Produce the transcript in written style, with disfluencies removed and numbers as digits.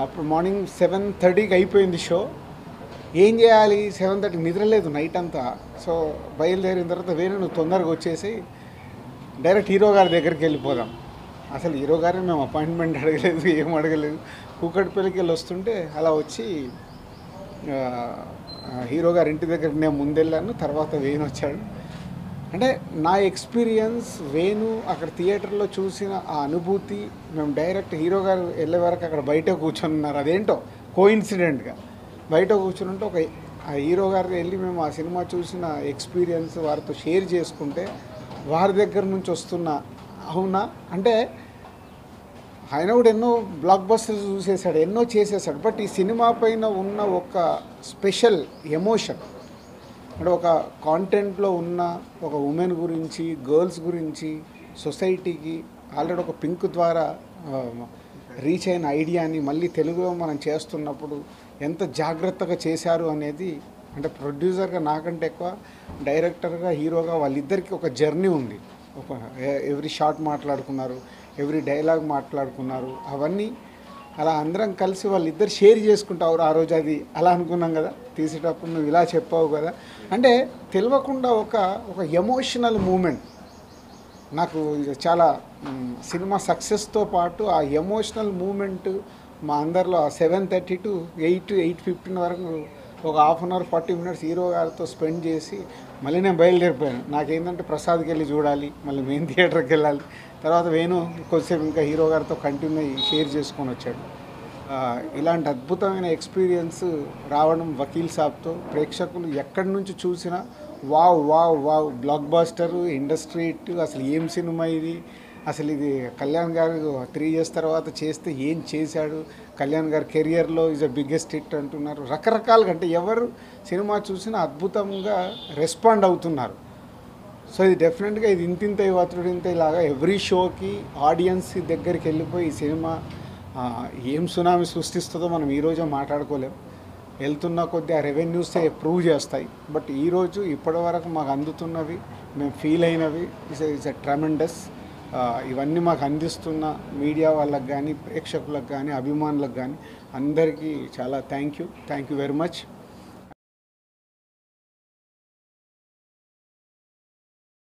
అప్పుడు మార్నింగ్ 7:30కి అయిపోయింది షో. ఏం చేయాలి 7:30 నిద్ర లేదు నైట్ అంతా. సో బయలుదేరిన తర్వాత వేరే నువ్వు తొందరగా వచ్చేసి డైరెక్ట్ హీరో గారి దగ్గరికి వెళ్ళిపోదాం. అసలు హీరో గారిని మేము అపాయింట్మెంట్ అడగలేదు, ఏం అడగలేదు. కూకట్పల్లికి వెళ్ళి వస్తుంటే అలా వచ్చి హీరో గారి ఇంటి దగ్గరికి నేను ముందెళ్ళాను, తర్వాత వేణు వచ్చాడు. అంటే నా ఎక్స్పీరియన్స్ వేణు అక్కడ థియేటర్లో చూసిన ఆ అనుభూతి, మేము డైరెక్ట్ హీరో గారు వెళ్ళే వరకు అక్కడ బయట కూర్చొని ఉన్నారు. అదేంటో కోఇన్సిడెంట్గా బయట కూర్చొని ఉంటే ఒక ఆ హీరో గారు వెళ్ళి మేము ఆ సినిమా చూసిన ఎక్స్పీరియన్స్ వారితో షేర్ చేసుకుంటే వారి దగ్గర నుంచి వస్తున్న అవునా అంటే ఆయన కూడా ఎన్నో బ్లాక్ బస్టర్స్ చూసేసాడు, ఎన్నో చేసేసాడు. బట్ ఈ సినిమా పైన ఉన్న ఒక స్పెషల్ ఎమోషన్ అంటే ఒక కాంటెంట్లో ఉన్న ఒక ఉమెన్ గురించి, గర్ల్స్ గురించి, సొసైటీకి ఆల్రెడీ ఒక పింక్ ద్వారా రీచ్ అయిన ఐడియాని మళ్ళీ తెలుగులో మనం చేస్తున్నప్పుడు ఎంత జాగ్రత్తగా చేశారు అనేది, అంటే ప్రొడ్యూసర్గా నాకంటే ఎక్కువ డైరెక్టర్గా, హీరోగా వాళ్ళిద్దరికీ ఒక జర్నీ ఉంది. ఒక ఎవ్రీ షాట్ మాట్లాడుకున్నారు, ఎవ్రీ డైలాగ్ మాట్లాడుకున్నారు. అవన్నీ అలా అందరం కలిసి వాళ్ళిద్దరు షేర్ చేసుకుంటారు. ఆ రోజు అది అలా అనుకున్నాం కదా, తీసేటప్పుడు నువ్వు ఇలా చెప్పావు కదా అంటే తెలియకుండా ఒక ఎమోషనల్ మూమెంట్ నాకు చాలా సినిమా సక్సెస్తో పాటు ఆ ఎమోషనల్ మూమెంట్ మా అందరిలో 7:30 to 8:15 వరకు ఒక half an hour 40 minutes hero గారితో స్పెండ్ చేసి మళ్ళీ నేను బయలుదేరిపోయాను. నాకేంటంటే ప్రసాద్కి వెళ్ళి చూడాలి, మళ్ళీ మెయిన్ థియేటర్కి వెళ్ళాలి. తర్వాత వేణు కొద్దిసేపు ఇంకా హీరో గారితో కంటిన్యూ షేర్ చేసుకొని వచ్చాడు. ఇలాంటి అద్భుతమైన ఎక్స్పీరియన్స్ రావడం వకీల్ సాబ్తో ప్రేక్షకులు ఎక్కడి నుంచి చూసినా wow wow wow, blockbuster, industry hit, అసలు ఏం సినిమా ఇది, అసలు ఇది కళ్యాణ్ గారు 3 years తర్వాత చేస్తే ఏం చేశాడు, కళ్యాణ్ గారి కెరియర్లో ఈజ్ అ బిగ్గెస్ట్ హిట్ అంటున్నారు. రకరకాలుగా అంటే ఎవరు సినిమా చూసినా అద్భుతంగా రెస్పాండ్ అవుతున్నారు. సో ఇది డెఫినెట్గా ఇది ఇంతింత వత్రుడింత ఇలాగా ఎవ్రీ షోకి ఆడియన్స్ దగ్గరికి వెళ్ళిపోయి ఈ సినిమా ఏం సునామీ సృష్టిస్తుందో మనం ఈరోజే మాట్లాడుకోలేం. వెళ్తున్న కొద్దీ ఆ రెవెన్యూసే ప్రూవ్ చేస్తాయి. బట్ ఈరోజు ఇప్పటివరకు మాకు అందుతున్నవి, మేము ఫీల్ అయినవి ఇట్స్ ఎ ట్రెమెండస్. ఇవన్నీ మాకు అందిస్తున్న మీడియా వాళ్ళకి కానీ, ప్రేక్షకులకు కానీ, అభిమానులకు కానీ అందరికీ చాలా థ్యాంక్ యూ వెరీ మచ్.